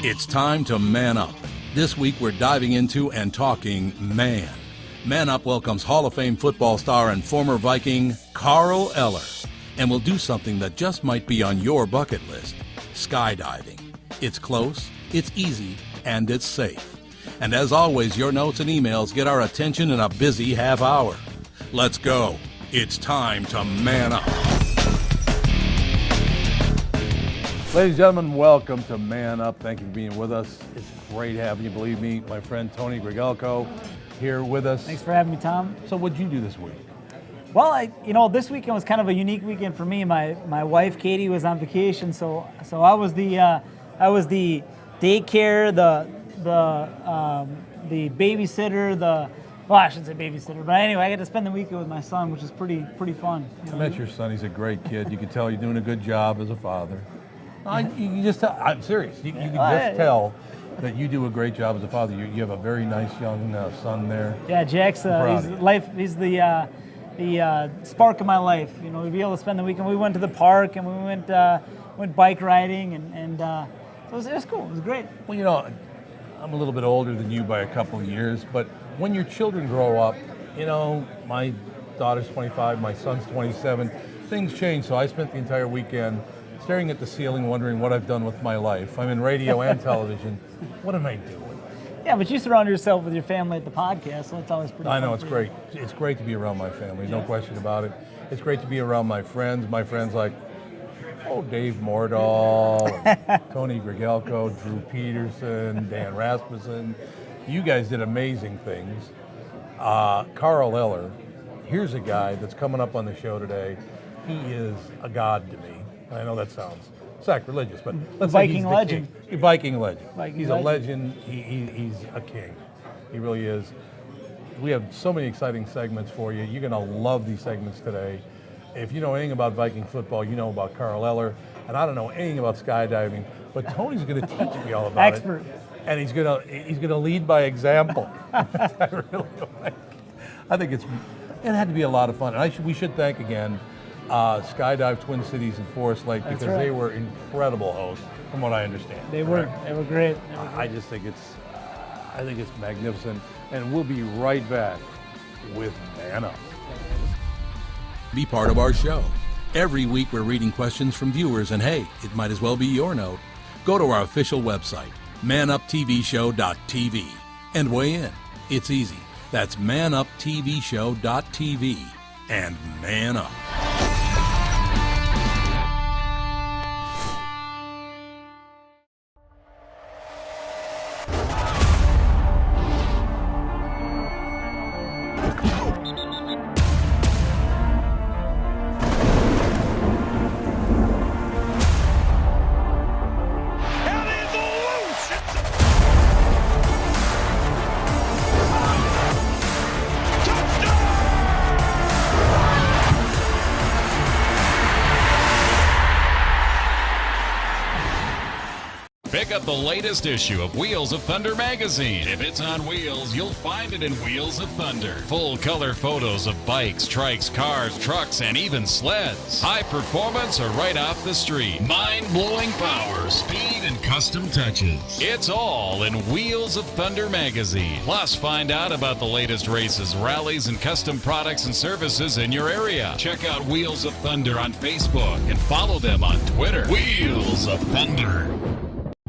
It's time to man up. This week we're diving into and talking man. Man Up welcomes Hall of Fame football star and former Viking Carl Eller. And we'll do something that just might be on your bucket list: skydiving. It's close, it's easy, and it's safe. And as always, your notes and emails get our attention in a busy half hour. Let's go. It's time to man up. Ladies and gentlemen, welcome to Man Up. Thank you for being with us. It's great having you. Believe me, my friend Tony Grigelko here with us. Thanks for having me, Tom. So what'd you do this week? Well, this weekend was kind of a unique weekend for me. My wife Katie was on vacation, so I was the daycare, the babysitter, I shouldn't say babysitter, but anyway, I got to spend the weekend with my son, which is pretty fun. I met your son. He's a great kid. You can tell you're doing a good job as a father. You can just tell. I'm serious. You can just tell that you do a great job as a father. You have a very nice young son there. Yeah, Jack's he's the spark of my life. You know, to be able to spend the weekend. We went to the park and we went bike riding and so it was cool. It was great. Well, you know, I'm a little bit older than you by a couple of years, but when your children grow up, you know, my daughter's 25, my son's 27, things change. So I spent the entire weekend staring at the ceiling, wondering what I've done with my life. I'm in radio and television. What am I doing? Yeah, but you surround yourself with your family at the podcast, so it's always pretty I know, fun it's great. It's great to be around my family, no question about it. It's great to be around my friends like, Dave Mordahl, Tony Grigelko, Drew Peterson, Dan Rasmussen. You guys did amazing things. Carl Eller, here's a guy that's coming up on the show today. He is a god to me. I know that sounds sacrilegious, but let's say he's Viking legend. Viking legend. He's legend. a legend. He's a king. He really is. We have so many exciting segments for you. You're going to love these segments today. If you know anything about Viking football, you know about Carl Eller. And I don't know anything about skydiving, but Tony's going to teach me all about Expert. it. And he's going to lead by example. I really like. I think it had to be a lot of fun. And we should thank again Skydive Twin Cities in Forest Lake, because they were incredible hosts, from what I understand. They were great. I just think it's magnificent, and we'll be right back with Man Up. Be part of our show. Every week we're reading questions from viewers, and hey, it might as well be your note. Go to our official website, manuptvshow.tv, and weigh in. It's easy. That's manuptvshow.tv, and man up. Pick up the latest issue of Wheels of Thunder magazine. If it's on wheels, you'll find it in Wheels of Thunder. Full color photos of bikes, trikes, cars, trucks, and even sleds. High performance or right off the street. Mind-blowing power, speed, and custom touches. It's all in Wheels of Thunder magazine. Plus, find out about the latest races, rallies, and custom products and services in your area. Check out Wheels of Thunder on Facebook and follow them on Twitter. Wheels of Thunder.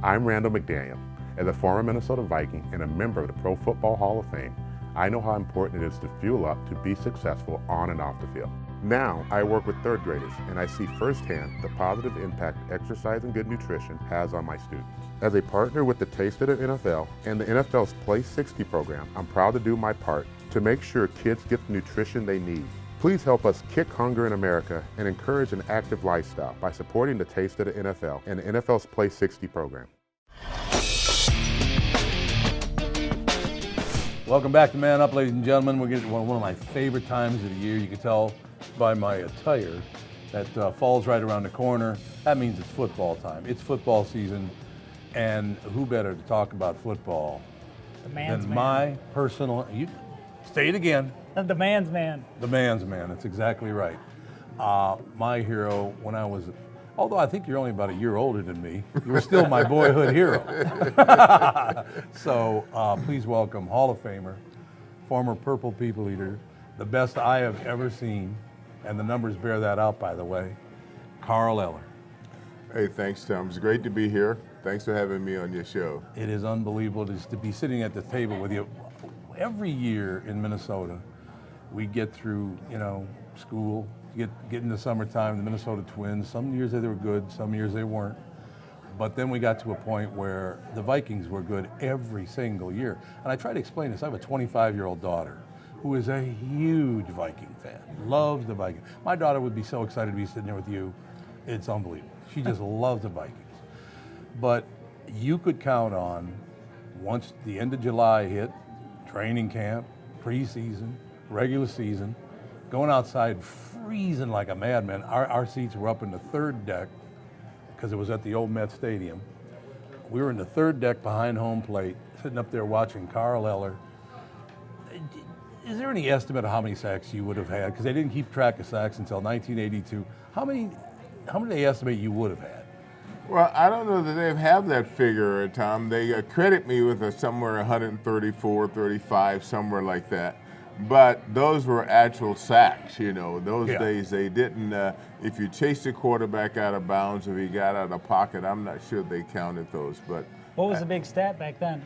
I'm Randall McDaniel. As a former Minnesota Viking and a member of the Pro Football Hall of Fame, I know how important it is to fuel up to be successful on and off the field. Now, I work with third graders, and I see firsthand the positive impact exercise and good nutrition has on my students. As a partner with the Taste of the NFL and the NFL's Play 60 program, I'm proud to do my part to make sure kids get the nutrition they need. Please help us kick hunger in America and encourage an active lifestyle by supporting the Taste of the NFL and the NFL's Play 60 program. Welcome back to Man Up, ladies and gentlemen. We're getting one of my favorite times of the year. You can tell by my attire that fall's right around the corner. That means it's football time. It's football season, and who better to talk about football than my personal... You say it again. The man's man. The man's man. That's exactly right. My hero when I was Although I think you're only about a year older than me. You were still my boyhood hero. So please welcome Hall of Famer, former Purple People Eater, the best I have ever seen, and the numbers bear that out, by the way, Carl Eller. Hey, thanks, Tom. It's great to be here. Thanks for having me on your show. It is unbelievable to be sitting at the table with you. Every year in Minnesota, we get through, school, get into summertime, the Minnesota Twins. Some years they were good, some years they weren't. But then we got to a point where the Vikings were good every single year. And I try to explain this. I have a 25-year-old daughter who is a huge Viking fan, loves the Vikings. My daughter would be so excited to be sitting there with you. It's unbelievable. She just loves the Vikings. But you could count on, once the end of July hit, training camp, preseason, regular season, going outside freezing like a madman. Our seats were up in the third deck because it was at the old Met Stadium. We were in the third deck behind home plate, sitting up there watching Carl Eller. Is there any estimate of how many sacks you would have had? Because they didn't keep track of sacks until 1982. How many do they estimate you would have had? Well, I don't know that they have that figure, Tom. They credit me with somewhere 134, 35, somewhere like that. But those were actual sacks, Those days they didn't, if you chased the quarterback out of bounds, if he got out of the pocket, I'm not sure they counted those. But what was the big stat back then?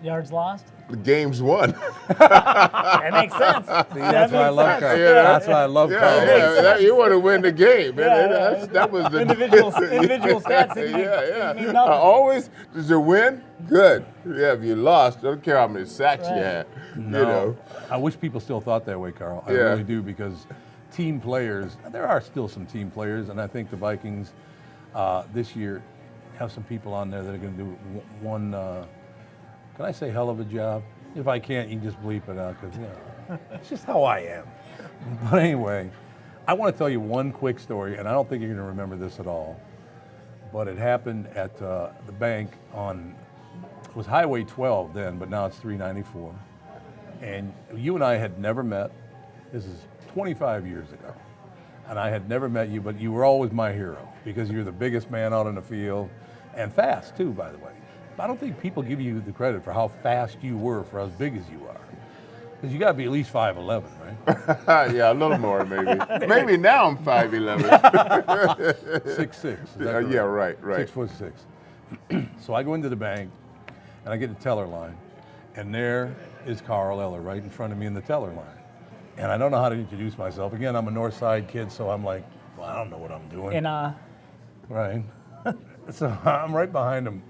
Yards lost? Games won. That makes sense. See, that's why I love Carl. That's why I love Carl. You want to win the game. That was the individual stats. Mean always, did you win? Good. Yeah, if you lost, I don't care how many sacks you had. No. I wish people still thought that way, Carl. I really do, because team players, there are still some team players, and I think the Vikings this year have some people on there that are going to do one. Can I say hell of a job? If I can't, you can just bleep it out, because it's just how I am. But anyway, I want to tell you one quick story, and I don't think you're going to remember this at all. But it happened at the bank it was Highway 12 then, but now it's 394. And you and I had never met. This is 25 years ago. And I had never met you, but you were always my hero, because you're the biggest man out on the field, and fast too, by the way. I don't think people give you the credit for how fast you were for as big as you are. Because you got to be at least 5'11", right? Yeah, a little more maybe. Maybe now I'm 5'11". 6'6". Yeah, right. 6'6". So I go into the bank, and I get the teller line, and there is Carl Eller right in front of me in the teller line. And I don't know how to introduce myself. Again, I'm a North Side kid, so I'm like, well, I don't know what I'm doing. Right. So I'm right behind him.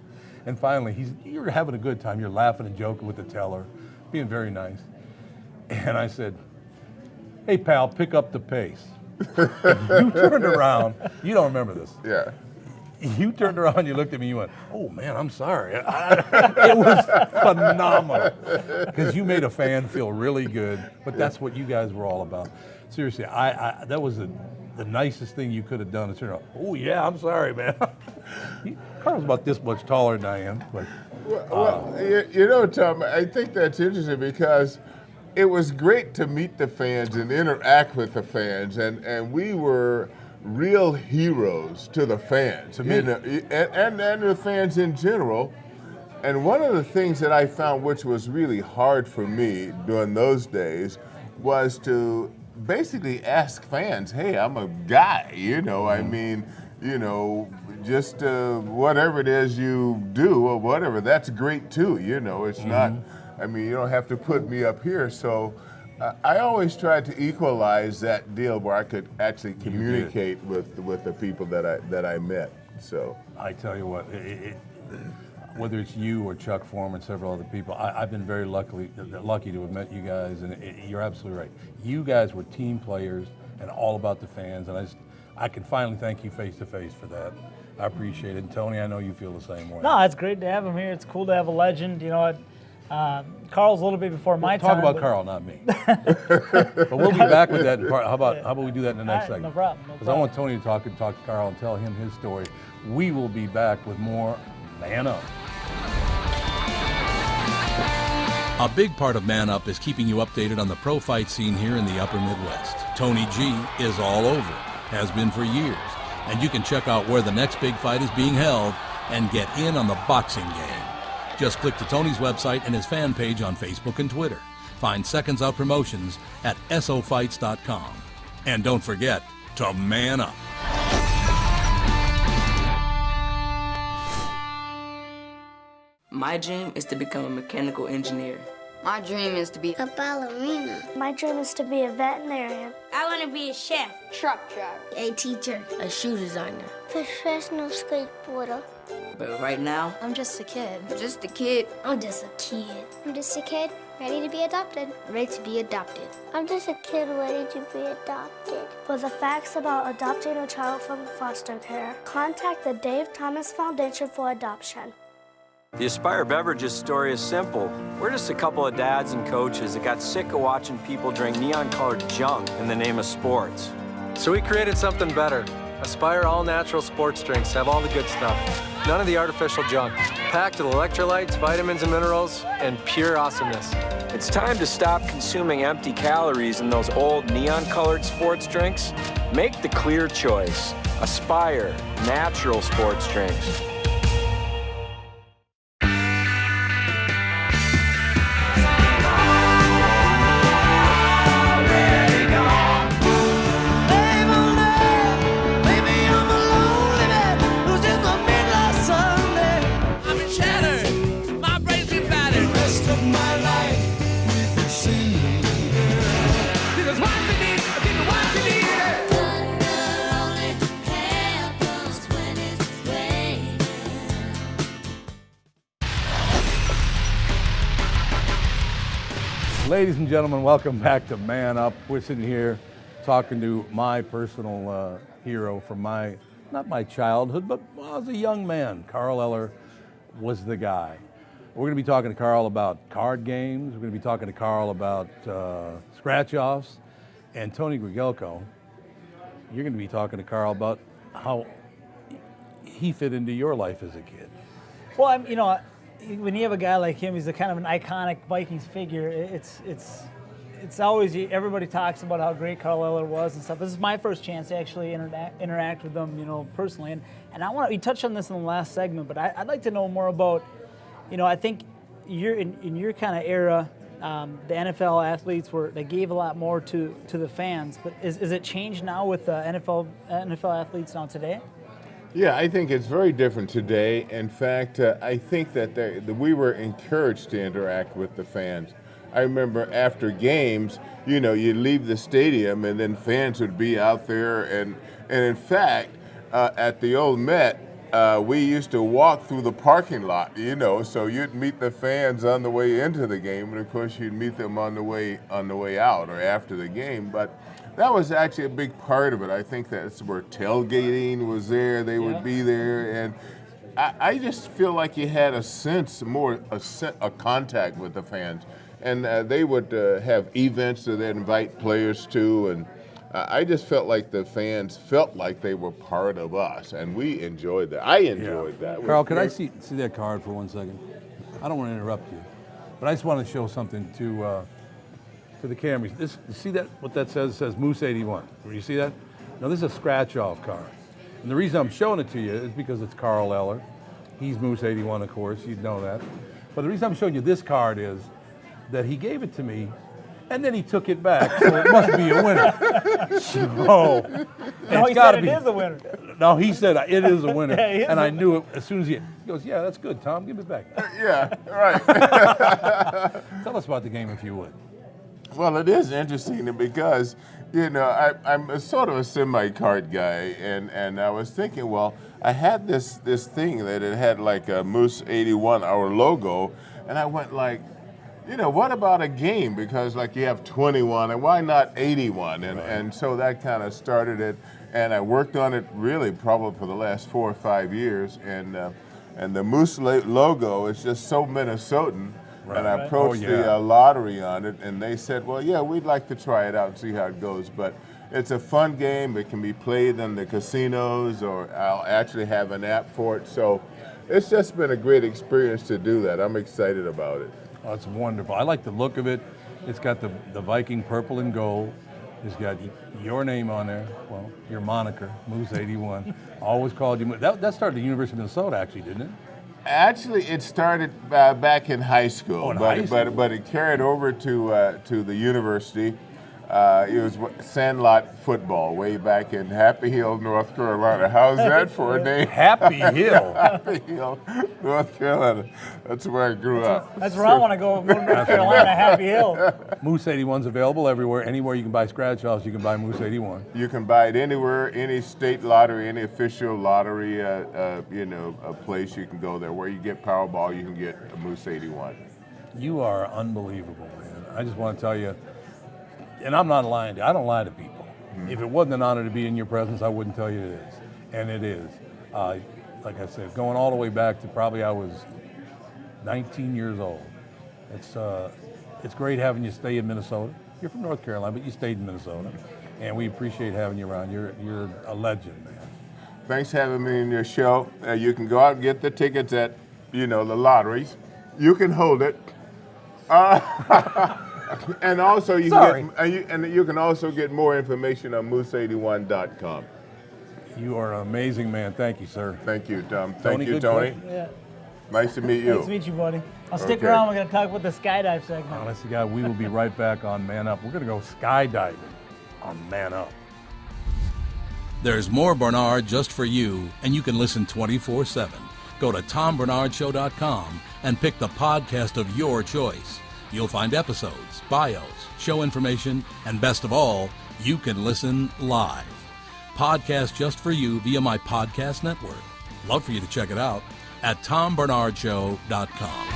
And finally, you're having a good time. You're laughing and joking with the teller, being very nice. And I said, hey, pal, pick up the pace. You turned around. You don't remember this. Yeah. You turned around, you looked at me, you went, oh, man, I'm sorry. It was phenomenal, because you made a fan feel really good, but that's what you guys were all about. Seriously, that was the nicest thing you could have done. Is turn around, oh, yeah, I'm sorry, man. Carl's about this much taller than I am. But, Tom, I think that's interesting, because it was great to meet the fans and interact with the fans, and we were real heroes to the fans, to me. And the fans in general. And one of the things that I found, which was really hard for me during those days, was to basically ask fans, hey, I'm a guy, I mean, just whatever it is you do or whatever, that's great too, it's not, I mean, you don't have to put me up here. So I always tried to equalize that deal where I could actually communicate with the people that I met. So I tell you what, whether it's you or Chuck Foreman and several other people, I've been very lucky to have met you guys, and you're absolutely right. You guys were team players and all about the fans, and I can finally thank you face to face for that. I appreciate it. And Tony, I know you feel the same way. No, it's great to have him here. It's cool to have a legend. Carl's a little bit before my time. Talk about Carl, not me. But we'll be back with that. How about we do that in the next segment? No problem. Because I want Tony to talk to Carl and tell him his story. We will be back with more Man Up. A big part of Man Up is keeping you updated on the pro fight scene here in the upper Midwest. Tony G is all over, has been for years, And you can check out where the next big fight is being held and get in on the boxing game. Just click to Tony's website and his fan page on Facebook and Twitter. Find Seconds Out Promotions at sofights.com. And don't forget to man up. My dream is to become a mechanical engineer. My dream is to be a ballerina. My dream is to be a veterinarian. I want to be a chef, truck driver, a teacher, a shoe designer, professional skateboarder. But right now, I'm just a kid. Just a kid. I'm just a kid. I'm just a kid ready to be adopted. Ready to be adopted. I'm just a kid ready to be adopted. For the facts about adopting a child from foster care, contact the Dave Thomas Foundation for Adoption. The Aspire Beverages story is simple. We're just a couple of dads and coaches that got sick of watching people drink neon-colored junk in the name of sports. So we created something better. Aspire all-natural sports drinks have all the good stuff. None of the artificial junk. Packed with electrolytes, vitamins and minerals, and pure awesomeness. It's time to stop consuming empty calories in those old neon-colored sports drinks. Make the clear choice. Aspire natural sports drinks. Ladies and gentlemen, welcome back to Man Up. We're sitting here talking to my personal hero from not my childhood, but as a young man. Carl Eller was the guy. We're going to be talking to Carl about card games. We're going to be talking to Carl about scratch-offs. And Tony Grigelko, you're going to be talking to Carl about how he fit into your life as a kid. Well, when you have a guy like him, he's a kind of an iconic Vikings figure. It's always, everybody talks about how great Carl Eller was and stuff. This is my first chance to actually interact with him, personally. And I want to, you touched on this in the last segment, but I'd like to know more about, I think you're in your kind of era, the NFL athletes they gave a lot more to the fans. But is it changed now with the NFL athletes now today? Yeah, I think it's very different today. In fact, I think that we were encouraged to interact with the fans. I remember after games, you'd leave the stadium and then fans would be out there. And in fact, at the old Met, we used to walk through the parking lot, so you'd meet the fans on the way into the game, and of course you'd meet them on the way out or after the game. But that was actually a big part of it. I think that's where tailgating was there. They would be there, and I just feel like you had a contact with the fans, and they would have events that they'd invite players to, and I just felt like the fans felt like they were part of us, and we enjoyed that. I enjoyed that. Carl, can I see that card for 1 second? I don't want to interrupt you, but I just want to show something to the cameras. You see that? What that says? It says Moose 81. Do you see that? Now this is a scratch-off card, and the reason I'm showing it to you is because it's Carl Eller. He's Moose 81, of course. You'd know that. But the reason I'm showing you this card is that he gave it to me, and then he took it back, so it must be a winner. So, no, he said it is a winner. No, he said it is a winner, Yeah, and I knew it as soon as he goes, yeah, that's good, Tom, give it back. Yeah, right. Tell us about the game if you would. Well, it is interesting because, I'm a sort of a semi-card guy, and I was thinking, well, I had this thing that it had like a Moose 81, our logo, and I went like, what about a game? Because you have 21, and why not 81? And so that kind of started it, and I worked on it really probably for the last 4 or 5 years, and the Moose logo is just so Minnesotan. Right. And I approached the lottery on it, and they said, well, yeah, we'd like to try it out and see how it goes. But it's a fun game. It can be played in the casinos, or I'll actually have an app for it. So it's just been a great experience to do that. I'm excited about it. Oh, it's wonderful. I like the look of it. It's got the Viking purple and gold. has got your name on there. Well, your moniker, Moose 81. Always called you Moose. That started at the University of Minnesota, actually, didn't it? Actually, it started back in high school, but it carried over to the university. It was Sandlot football way back in Happy Hill, North Carolina. How's that for a name? Happy Hill. Happy Hill, North Carolina. That's where I grew up. That's where I want to go, North Carolina, Happy Hill. Moose 81's available everywhere. Anywhere you can buy scratch offs, you can buy Moose 81. You can buy it anywhere, any state lottery, any official lottery, a place you can go there. Where you get Powerball, you can get a Moose 81. You are unbelievable, man. I just want to tell you, and I'm not lying to you. I don't lie to people. Mm-hmm. If it wasn't an honor to be in your presence, I wouldn't tell you it is. And it is. Like I said, going all the way back to probably I was 19 years old. It's great having you stay in Minnesota. You're from North Carolina, but you stayed in Minnesota. And we appreciate having you around. You're a legend, man. Thanks for having me in your show. You can go out and get the tickets at, the lotteries. You can hold it. And also you can also get more information on moose81.com. You are an amazing man. Thank you, sir. Thank you, Tom. Thank you, Tony. Yeah. Nice to meet you. Nice to meet you, buddy. I'll stick around. We're going to talk about the skydive segment. Honestly, God, we will be right back on Man Up. We're going to go skydiving on Man Up. There's more Bernard just for you, and you can listen 24/7. Go to tombernardshow.com and pick the podcast of your choice. You'll find episodes, bios, show information, and best of all, you can listen live. Podcast just for you via my podcast network. Love for you to check it out at tombernardshow.com.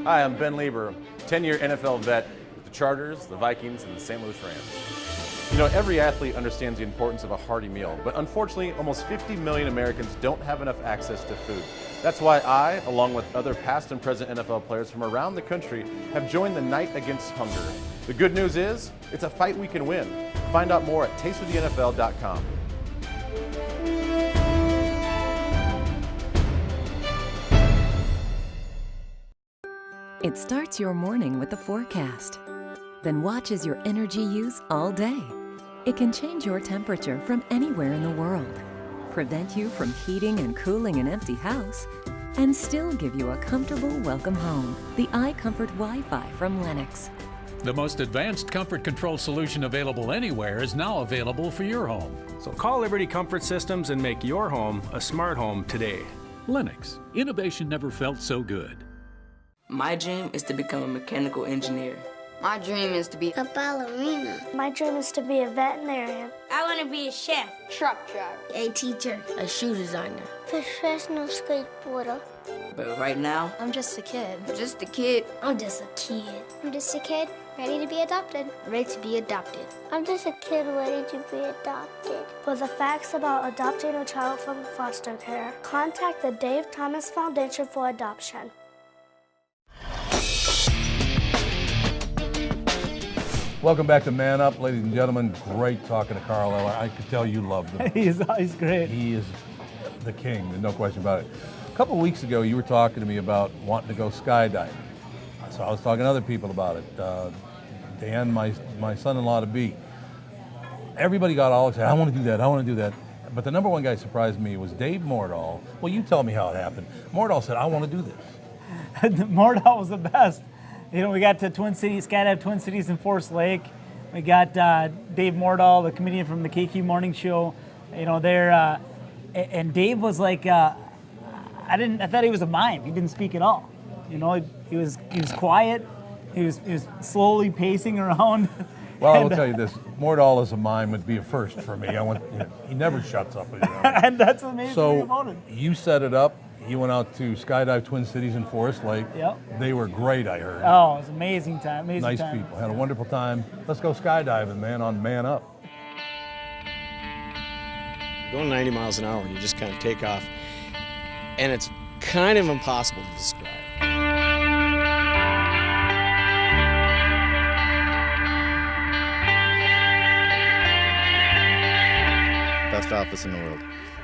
Hi, I'm Ben Lieber, 10-year NFL vet with the Chargers, the Vikings, and the St. Louis Rams. Every athlete understands the importance of a hearty meal, but unfortunately, almost 50 million Americans don't have enough access to food. That's why I, along with other past and present NFL players from around the country, have joined the Night Against Hunger. The good news is, it's a fight we can win. Find out more at tasteofthenfl.com. It starts your morning with the forecast, then watches your energy use all day. It can change your temperature from anywhere in the world, prevent you from heating and cooling an empty house, and still give you a comfortable welcome home. The iComfort Wi-Fi from Lennox. The most advanced comfort control solution available anywhere is now available for your home. So call Liberty Comfort Systems and make your home a smart home today. Lennox, innovation never felt so good. My dream is to become a mechanical engineer. My dream is to be a ballerina. My dream is to be a veterinarian. I want to be a chef, truck driver, a teacher, a shoe designer, professional skateboarder. But right now, I'm just a kid. Just a kid. I'm just a kid. I'm just a kid ready to be adopted. Ready to be adopted. I'm just a kid ready to be adopted. For the facts about adopting a child from foster care, contact the Dave Thomas Foundation for Adoption. Welcome back to Man Up, ladies and gentlemen. Great talking to Carl Eller. I could tell you loved him. He's great. He is the king, there's no question about it. A couple of weeks ago, you were talking to me about wanting to go skydiving. So I was talking to other people about it. Dan, my son-in-law to be. Everybody got all excited. I want to do that. I want to do that. But the number one guy surprised me was Dave Mordahl. Well, you tell me how it happened. Mordahl said, I want to do this. Mordahl was the best. We got to Twin Cities, Skydive Twin Cities in Forest Lake. We got Dave Mordahl, the comedian from the KQ Morning Show, there. And Dave was like, I thought he was a mime. He didn't speak at all. He was quiet. He was slowly pacing around. Well, I will tell you this: Mordahl as a mime would be a first for me. He never shuts up. And that's amazing about it. You set it up. You went out to Skydive Twin Cities in Forest Lake. Yep. They were great, I heard. Oh, it was an amazing time. Nice people. Had a wonderful time. Let's go skydiving, man, on Man Up. Going 90 miles an hour and you just kind of take off. And it's kind of impossible to describe. Best office in the world.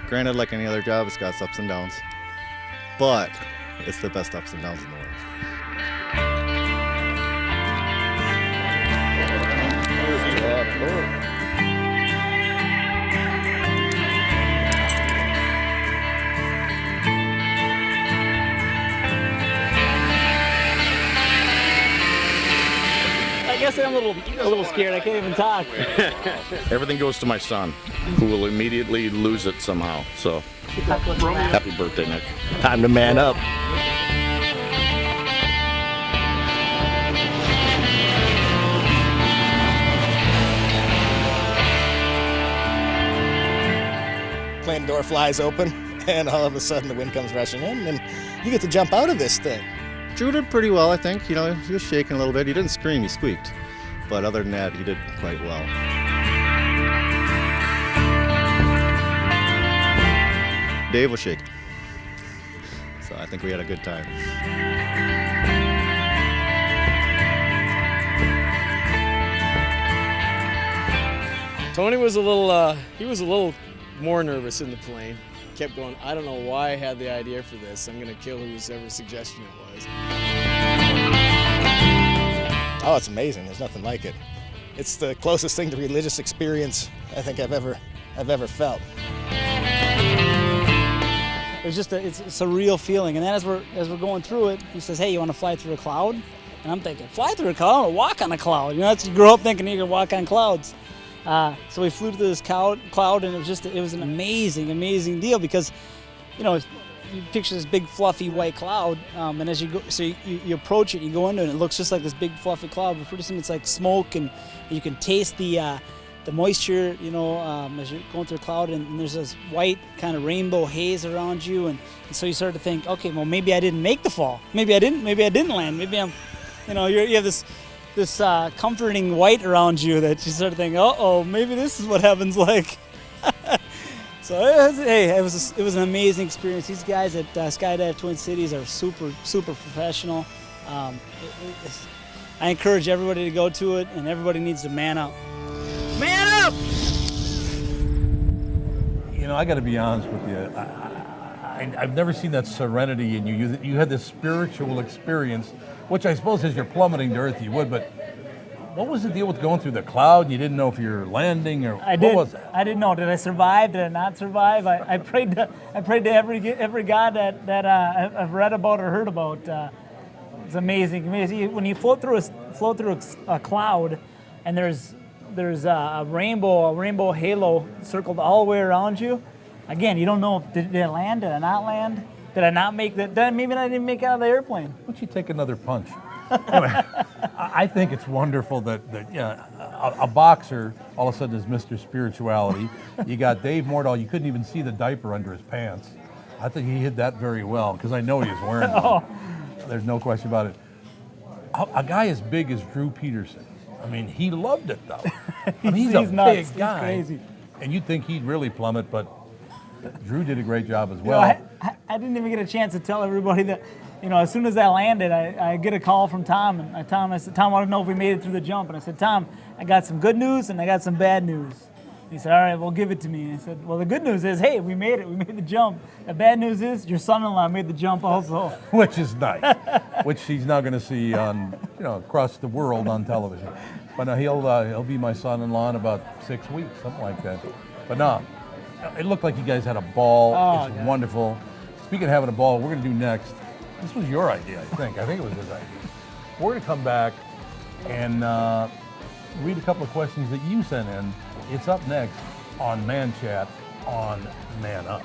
Granted, like any other job, it's got its ups and downs. But it's the best ups and downs in the world. I guess I'm a little scared. I can't even talk. Everything goes to my son, who will immediately lose it somehow. So, happy birthday, Nick. Time to man up. Plane door flies open, and all of a sudden the wind comes rushing in, and you get to jump out of this thing. Drew did pretty well, I think. You know, he was shaking a little bit. He didn't scream, he squeaked. But other than that, he did quite well. Dave was shaking. So I think we had a good time. Tony was a little more nervous in the plane. Kept going, I don't know why I had the idea for this. I'm gonna kill whoever suggestion it was. Oh, it's amazing. There's nothing like it. It's the closest thing to religious experience I think I've ever felt. It's just it's a real feeling. And then as we're going through it, he says, "Hey, you want to fly through a cloud?" And I'm thinking, "Fly through a cloud? Or walk on a cloud?" You know, you grow up thinking you can walk on clouds. So we flew through this cloud, and it was an amazing deal because, you know, you picture this big fluffy white cloud, and as you go, so you approach it, you go into it, and it looks just like this big fluffy cloud, but pretty soon it's like smoke, and you can taste the moisture, you know, as you're going through a cloud, and there's this white kind of rainbow haze around you, and so you start to think, okay, well, maybe I didn't make the fall, maybe I didn't land, maybe I'm, you know, you have this comforting white around you that you start to think, uh-oh, maybe this is what heaven's like. So it was an amazing experience. These guys at Skydive Twin Cities are super professional. I encourage everybody to go to it, and everybody needs to man up. Man up! You know, I got to be honest with you. I've never seen that serenity in you. You had this spiritual experience, which I suppose as you're plummeting to earth you would, but what was the deal with going through the cloud? You didn't know if you were landing or what was it? I didn't know. Did I survive? Did I not survive? I prayed to every God that I've read about or heard about. It's amazing. When you float through a cloud, and there's a rainbow halo circled all the way around you. Again, you don't know if did I land? Did I not land? Did I not make that? Maybe I didn't make it out of the airplane. Why don't you take another punch? Anyway, I think it's wonderful that a boxer all of a sudden is Mr. Spirituality. You got Dave Mordahl. You couldn't even see the diaper under his pants. I think he hid that very well because I know he was wearing one. There's no question about it. A guy as big as Drew Peterson. I mean, he loved it though. I mean, he's a nuts. big guy. He's crazy. And you'd think he'd really plummet, but Drew did a great job as You well. know, I didn't even get a chance to tell everybody that, you know, as soon as I landed, I get a call from Tom, and I said, Tom, I want to know if we made it through the jump. And I said, Tom, I got some good news and I got some bad news. He said, all right, well, give it to me. And I said, well, the good news is, hey, we made it. We made the jump. The bad news is your son-in-law made the jump also. Which is nice. Which he's now going to see on, you know, across the world on television. But no, he'll be my son-in-law in about 6 weeks, something like that. But no, it looked like you guys had a ball. Oh, it's yeah. wonderful. Speaking of having a ball, we're going to do next. This was your idea, I think. I think it was his idea. We're going to come back and read a couple of questions that you sent in. It's up next on Man Chat on Man Up.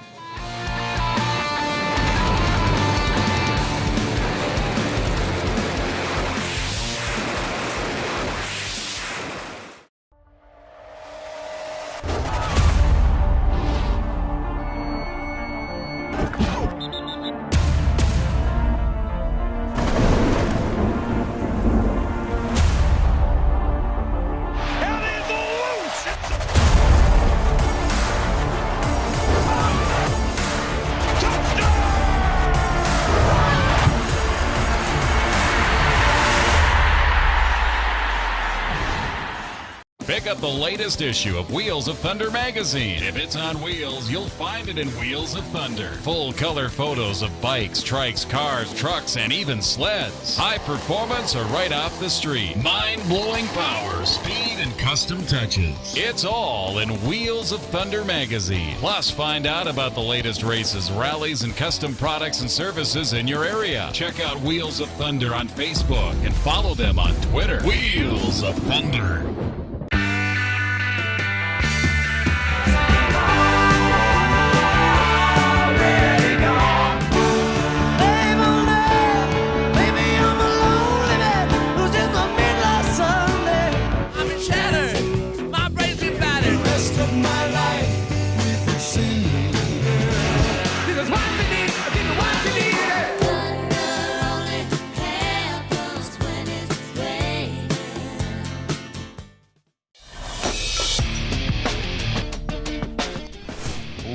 Pick up the latest issue of Wheels of Thunder magazine. If it's on wheels, you'll find it in Wheels of Thunder. Full color photos of bikes, trikes, cars, trucks, and even sleds. High performance or right off the street. Mind-blowing power, speed, and custom touches. It's all in Wheels of Thunder magazine. Plus, find out about the latest races, rallies, and custom products and services in your area. Check out Wheels of Thunder on Facebook and follow them on Twitter. Wheels of Thunder.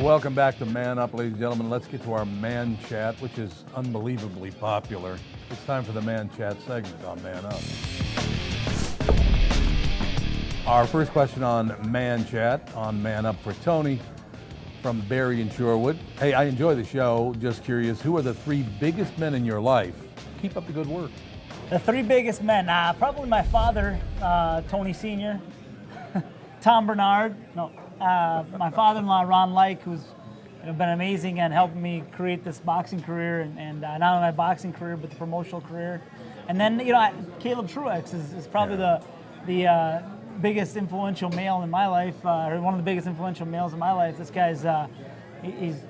Welcome back to Man Up, ladies and gentlemen. Let's get to our Man Chat, which is unbelievably popular. It's time for the Man Chat segment on Man Up. Our first question on Man Chat, on Man Up for Tony from Barry in Shorewood. Hey, I enjoy the show. Just curious, who are the 3 biggest men in your life? Keep up the good work. The 3 biggest men, probably my father, Tony Sr., Tom Bernard, my father-in-law, Ron Like, who's been amazing and helping me create this boxing career, and not only my boxing career, but the promotional career. And then, Caleb Truex is probably the biggest influential male in my life, or one of the biggest influential males in my life. This guy's he's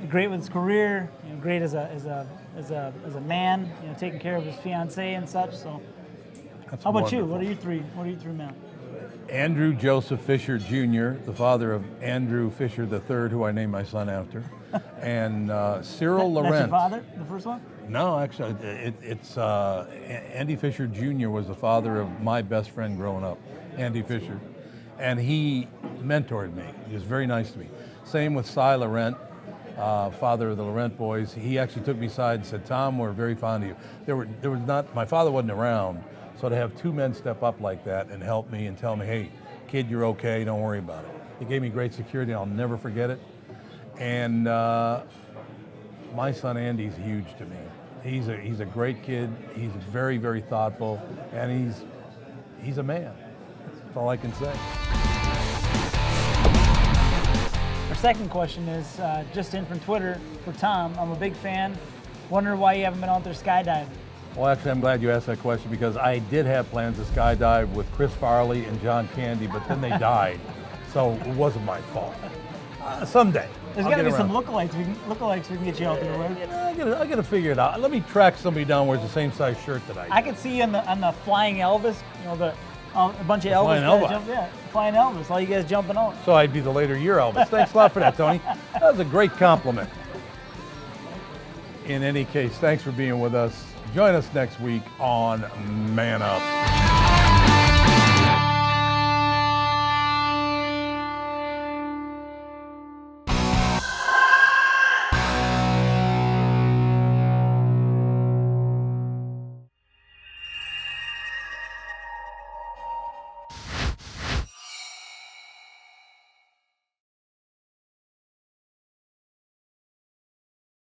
great with his career, great as a man, taking care of his fiancée and such. So, how about you? What are your three men? Andrew Joseph Fisher Jr., the father of Andrew Fisher III, who I named my son after, and Cyril Laurent. That's your father, the first one? No, actually, it's Andy Fisher Jr. was the father of my best friend growing up, Andy Fisher, and he mentored me. He was very nice to me. Same with Cy Laurent, father of the Laurent boys. He actually took me aside and said, "Tom, we're very fond of you." There was not. My father wasn't around. So to have 2 men step up like that and help me and tell me, "Hey, kid, you're okay, don't worry about it." It gave me great security, I'll never forget it. And my son Andy's huge to me. He's a great kid, he's very, very thoughtful, and he's a man. That's all I can say. Our second question is just in from Twitter for Tom. I'm a big fan. Wonder why you haven't been out there skydiving. Well, actually, I'm glad you asked that question because I did have plans to skydive with Chris Farley and John Candy, but then they died, so it wasn't my fault. Someday. There's got to be some lookalikes we can get you out there with. I got to figure it out. Let me track somebody down where it's the same size shirt that I do. I could see you on the Flying Elvis, a bunch of Elvis Flying guys Elvis. Flying Elvis, all you guys jumping out. So I'd be the later year Elvis. Thanks a lot for that, Tony. That was a great compliment. In any case, thanks for being with us. Join us next week on Man Up.